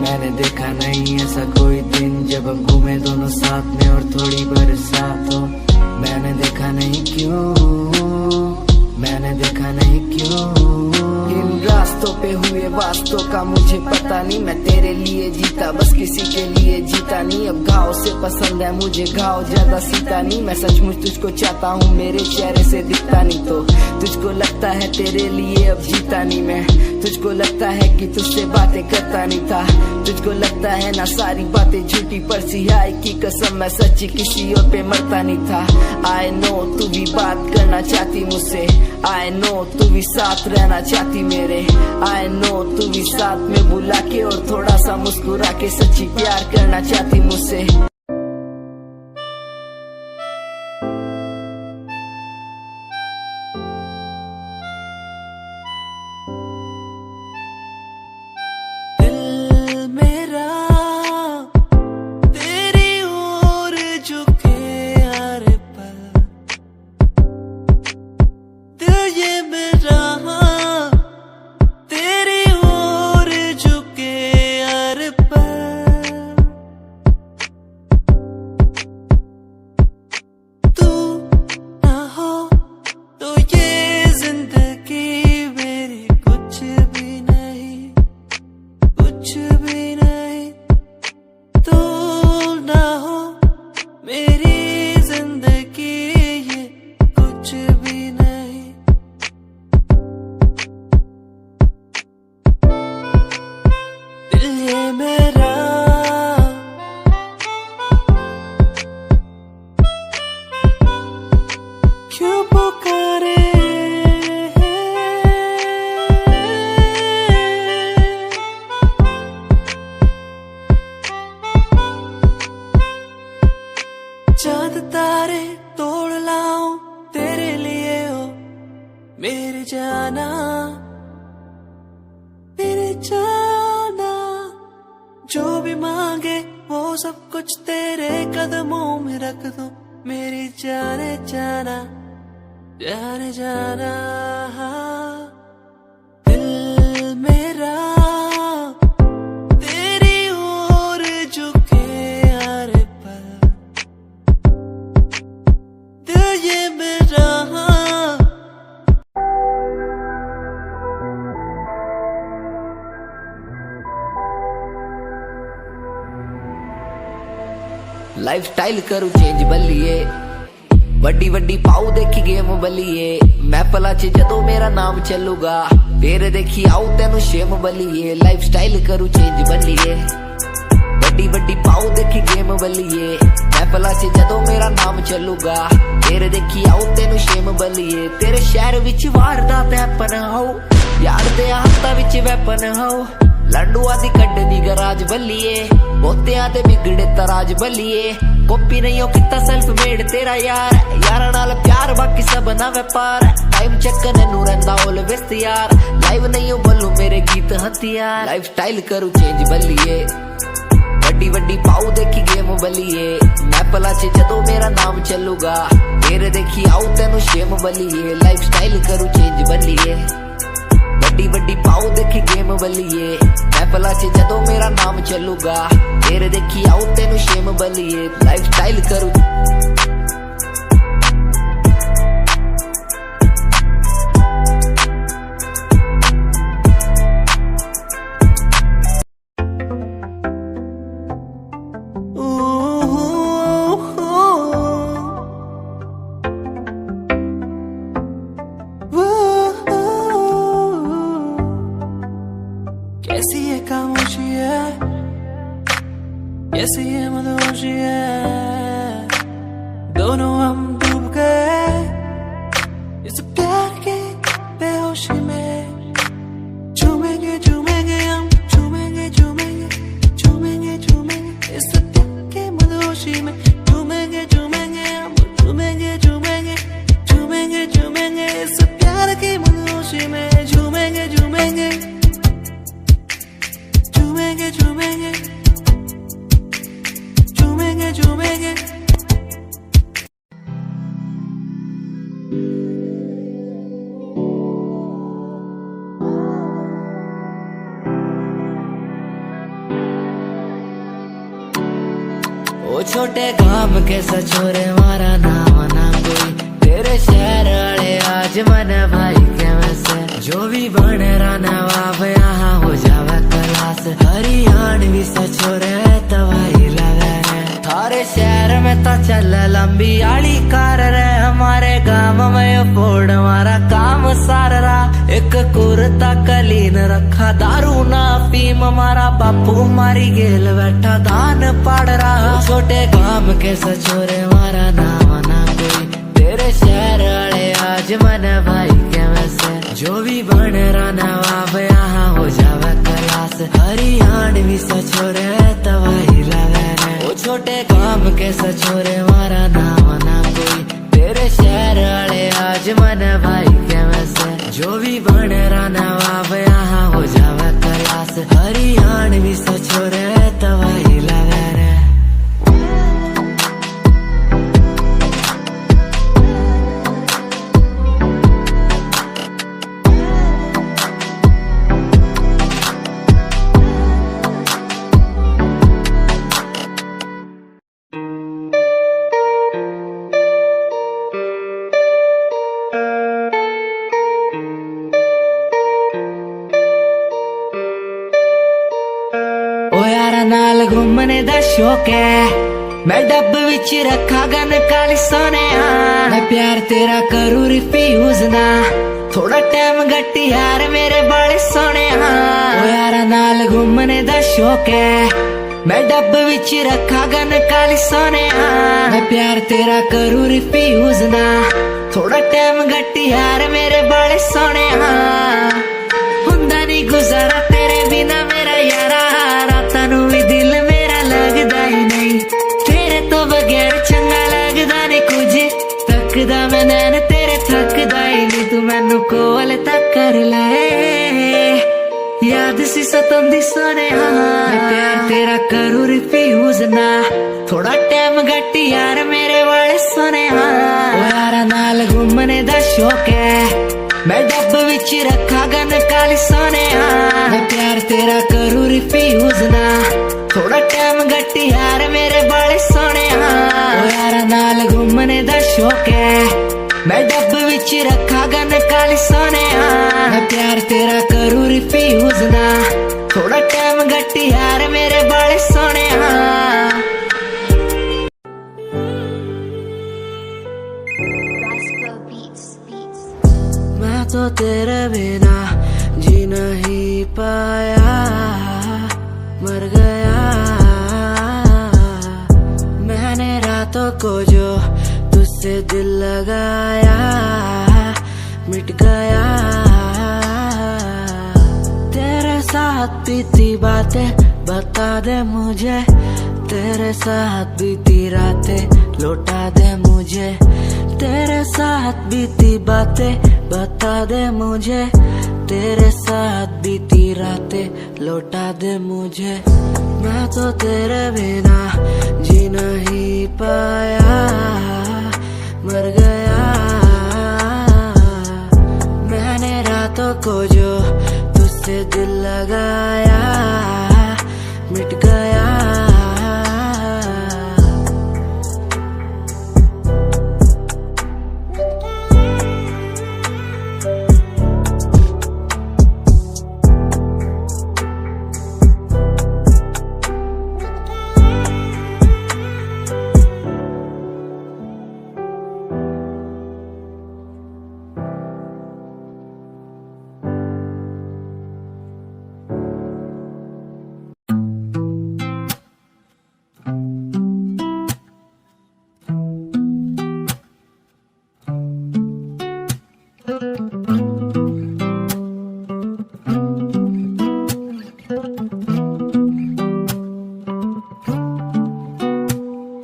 मैंने देखा नहीं ऐसा कोई दिन जब हम घूमे दोनों साथ में और थोड़ी बरसात हो। मैंने देखा नहीं क्यों, मैंने देखा नहीं क्यों। इन रास्तों पे हुए वास्तों का मुझे पता नहीं। मैं तेरे लिए जीता बस किसी के लिए जीता नहीं। अब घाव से पसंद है मुझे घाव ज्यादा सीता नहीं। मैं सचमुच तुझको चाहता हूँ मेरे चेहरे से दिखता नहीं तो तुझको लगता है तेरे लिए अब जीता नहीं मैं। तुझको लगता है कि तुझसे बातें करता नहीं था। तुझको लगता है ना सारी बातें झूठी पर सिहाई की कसम मैं सच्ची किसी और पे मरता नहीं था। आई नो तू भी बात करना चाहती मुझसे। आई नो तू भी साथ रहना चाहती मेरे। आई नो तू भी साथ में बुला के और थोड़ा सा मुस्कुरा के सच्ची प्यार करना चाहती मुझसे। दीवारें तोड़ लाऊं तेरे लिए हो मेरी जाना, मेरी जाना। जो भी मांगे वो सब कुछ तेरे कदमों में रख दूं मेरी जाने जाना, जाने जाना। दिल मेरा तेरी ओर झुके हर पल, दिल ये मेरा। लाइफ स्टाइल करू चेंज बल्लिए, वड्डी वड्डी पाऊ देखी गेम बल्लिए। मैं पला च जदों मेरा नाम चलूगा तेरे देखी आऊ तेनू शेम बल्लिए। लाइफ स्टाइल करू चेंज बल्लिए, वड्डी वड्डी पाऊ देखी गेम बल्लिए। मैं पला च जदों मेरा नाम चलूगा तेरे देखी आऊ तेनू शेम बल्लिए। तेरे शहर विच वारदात हैपन हो, यार दे हाथा विच वैपन हो। लंडुआ दी कड्डनी गराज बल्लिए, बोतियां ते बिगड़े तराज बल्लिए। कॉपी नहीं हो किता सेल्फ मेड तेरा यार, यारा नाल प्यार बाकी सब ना व्यापार। टाइम चेक नैनू रहिंदा ऑलवेज यार, लाइव नहीं हो बोलू मेरे गीत हथियार। लाइफ स्टाइल करू चेंज बल्लिए, वड्डी वड्डी पाऊ देखी गेम बल्लिए। मैं पला च जदों मेरा नाम चलूगा तेरे देखी आऊ तेनू शेम बल्लिए। लाइफ स्टाइल करू चेंज बल्लिए, वड्डी वड्डी पाऊ देखी गेम बल्लिए। मैं पला च जदों मेरा नाम चलूगा तेरे देखी आऊ तेनू शेम बल्लिए। लाइफ स्टाइल करू कैसी ये खामोशी है, कैसी ये मदहोशी है। दोनों हम डूब गए इस प्यार के बेहोशी में। झूमेंगे झूमेंगे हम, झूमेंगे झूमेंगे झूमेंगे झूमेंगे इस प्यार के मदहोशी में। झूमेंगे झूमेंगे हम, झूमेंगे झूमेंगे झूमेंगे झूमेंगे इस प्यार की मदहोशी में। झूमेंगे झूमेंगे झूमेंगे झूमेंगे झूमेंगे झूमेंगे। ओ छोटे काम के सचोरे मारा नाम ना कोई, तेरे शहर वाले आज मन भाई के वैसे। जो भी बन रहा नवाब यहाँ हो जावे क्लास, हरियाणवी सचोरे तवाई लगे। थारे शहर में तो चल लंबी आली कार रे, हमारे गांव में फोड़ हमारा काम सार रहा। एक कुर्ता कलीन रखा दारू ना फीम, हमारा बापू मारी गेल बैठा दान पाड़ रहा। छोटे काम के सचोरे मारा नाम ना कोई, तेरे शहर वाले आज मन भाई के वैसे। जो भी बन रहा नवाब यहाँ हो जावे क्लास, हरियाणवी सचोरे तवाई लगे। ओ छोटे काम के सचोरे मारा नाम ना कोई, तेरे शहर वाले आज मन भाई के वैसे। जो भी बन रहा नवाब यहाँ हो जावे क्लास, हरियाणवी सचोरे तवाई लगे। नाल घूमने दा शौक है, मैं डब विच रखा गन काली सोने। मैं प्यार तेरा करूँ रिफ्यूज ना, थोड़ा टाइम घट यार मेरे बड़े सोने। ओ यारा नाल घूमने दा शौक है, मैं डब विच रखा गन काली सोने। मैं प्यार तेरा करूँ रिफ्यूज ना, थोड़ा टाइम घट यार मेरे बड़े सोने। हुंदा नहीं गुजारा तेरे बिना मेरा यारा, रातां नूं भी दिल मेरा लगदा ही नहीं। तेरे तो बगैर चंगा लगदा नहीं तुझे तकदा मैं नैन तेरे थकदा ही नहीं तू मैनू कोल तक कर ले याद सी सतंदी सोने हाँ प्यार तेरा करूँ रिफ्यूज ना थोड़ा टाइम घट यार मेरे वाले सोने हाँ यारा नाल घूमने दा शौक है मैं डब विच रखा गन काली सोने हाँ प्यार तेरा करूँ रिफ्यूज ना थोड़ा टाइम घट यार मेरे वाले सोने हाँ यारा नाल घूमने दा शौक है मैं डब विच रखा गन काली सोने हाँ प्यार तेरा करूँ रिफ्यूज ना थोड़ा टाइम घट यार मेरे बाले सोने हाँ मैं तो तेरे बिना जी नहीं पाया मर गया मैंने रातों को जो तुझसे दिल लगाया मिट गया तेरे साथ बीती बातें बता दे मुझे तेरे साथ बीती रातें लौटा दे मुझे तेरे साथ बीती बातें बता दे मुझे तेरे साथ बीती रातें लौटा दे मुझे मैं तो तेरे बिना जी नहीं पाया मर गया मैंने रातों को जो तुझसे दिल लगाया मिट गया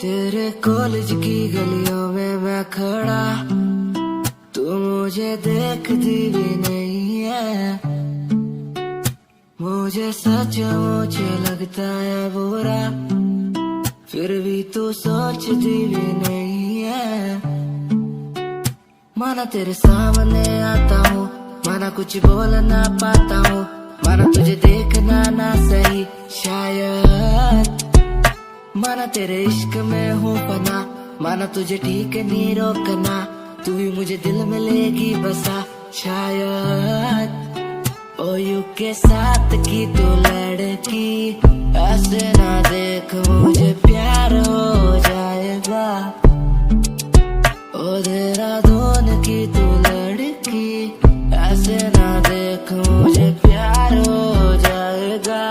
तेरे कॉलेज की गलियों में मैं खड़ा तू मुझे देखती भी नहीं है मुझे सचमुच लगता है बुरा फिर भी तू सोचती भी नहीं है माना तेरे सामने आता हूँ माना कुछ बोल ना पाता हूँ माना तुझे देखना ना सही शायद माना तेरे इश्क में हूँ पना माना तुझे ठीक नहीं रोकना तू ही मुझे दिल में लेगी बसा शायद ओ यू के साथ की तू लड़की ऐसे ना देख मुझे प्यार हो जाएगा ओ देहरादून की तू लड़की ऐसे ना देख मुझे प्यार हो जाएगा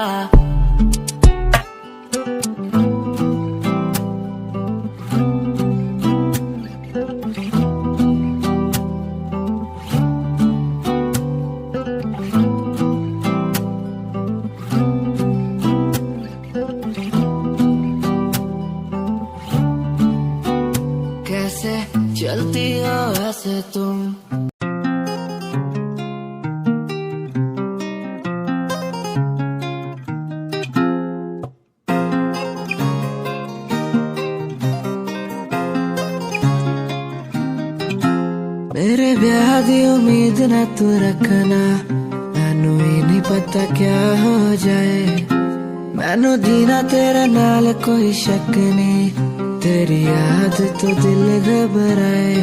चलती हो ऐसे तुम मेरे ब्याह दी उम्मीद ना तू रखना मैनू ही नहीं पता क्या हो जाए मैनू जीना तेरे नाल कोई शक नहीं तेरी याद तो दिल घबराए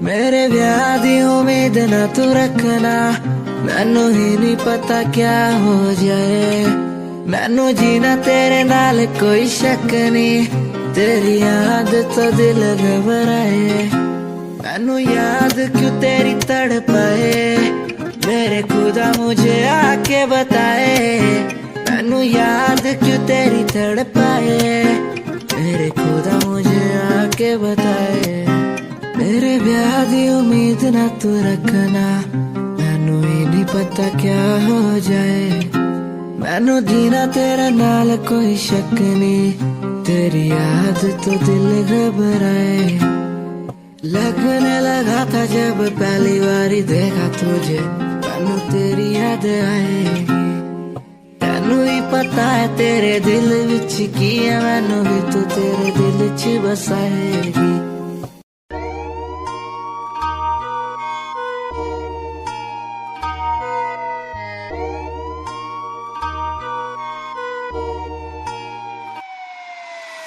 मेरे ब्याह दी उम्मीद ना तू रखना मैनू ही नहीं पता क्या हो जाए मैनू जीना तेरे नाल कोई शक नहीं तेरी याद तो दिल घबराए मैनू याद क्यों तेरी तड़पाए मेरे खुदा मुझे आके बताए मैनू याद क्यों तेरी तड़पाए मेरे खुदा मुझे आके बताए मेरे ब्याह दी उम्मीद ना तू रखना मैनू ही नहीं पता क्या हो जाए मैनू जीना तेरे नाल कोई शक नहीं तेरी याद तो दिल घबराए लगने लगा था जब पहली बारी देखा तुझे, मैनू तेरी याद आएगी। तेनू ही पता है तेरे दिल विच की है, मैनू भी तू तेरे दिल च बसाएगी।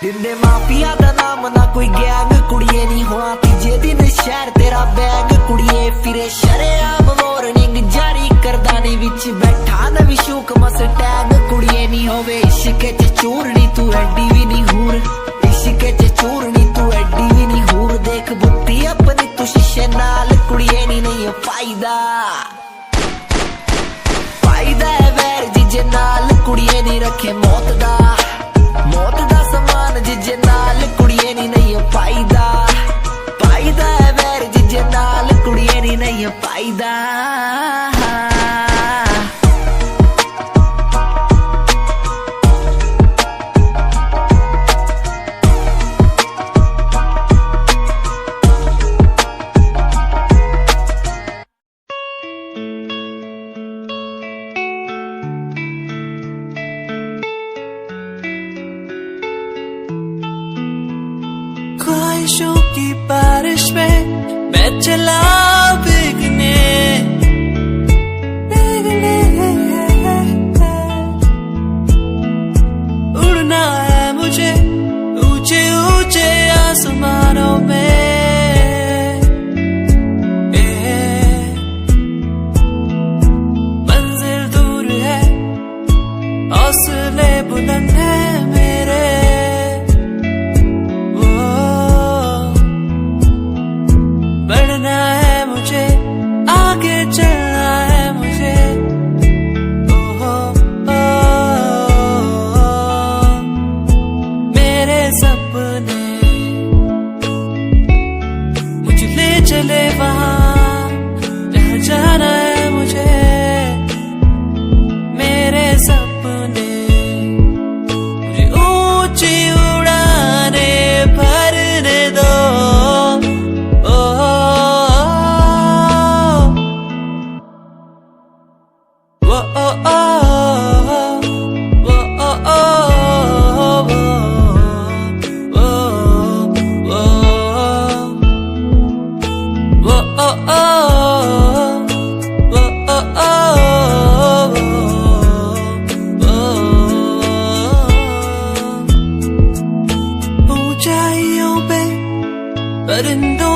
दिंदे माफिया दा नाम ना कोई गैंग, कुड़िए नहीं होना तीजे दिन शहर तेरा बैग। कुड़िए फिरे शरेआम वार्निंग जारी करदा नी विच बैठा नवी शूक मस्टैग। कुड़िए नहीं होवे इश्क च चूरनी तू एडी भी नहीं हूर, इश्क च चूरनी तू एडी भी नहीं हूर। देख बुत्ती अपनी तू शीशे नाल, कुड़िए नहीं फायदा फायदा है वैर जिजे नाल। कुड़िए नहीं रखे मौत दा समान जिजे नाल, कुड़िए नहीं फायदा फायदा है वैर जिजे नाल। कुड़िए नहीं फायदा। ख्वाहिशों की बारिश में मैं चला भीगने, उड़ना है मुझे ऊंचे ऊंचे आसमानों में। मंजिल दूर है हौसले बुलंद है मेरे, बढ़ना है मुझे आगे चलना है मुझे। मेरे सपने मुझे ले चले वहाँ जहाँ जाना है मुझे। मेरे सपने मुझे ऊंची उड़ाने भरने दो। ऊंचाइयों पे परिंदों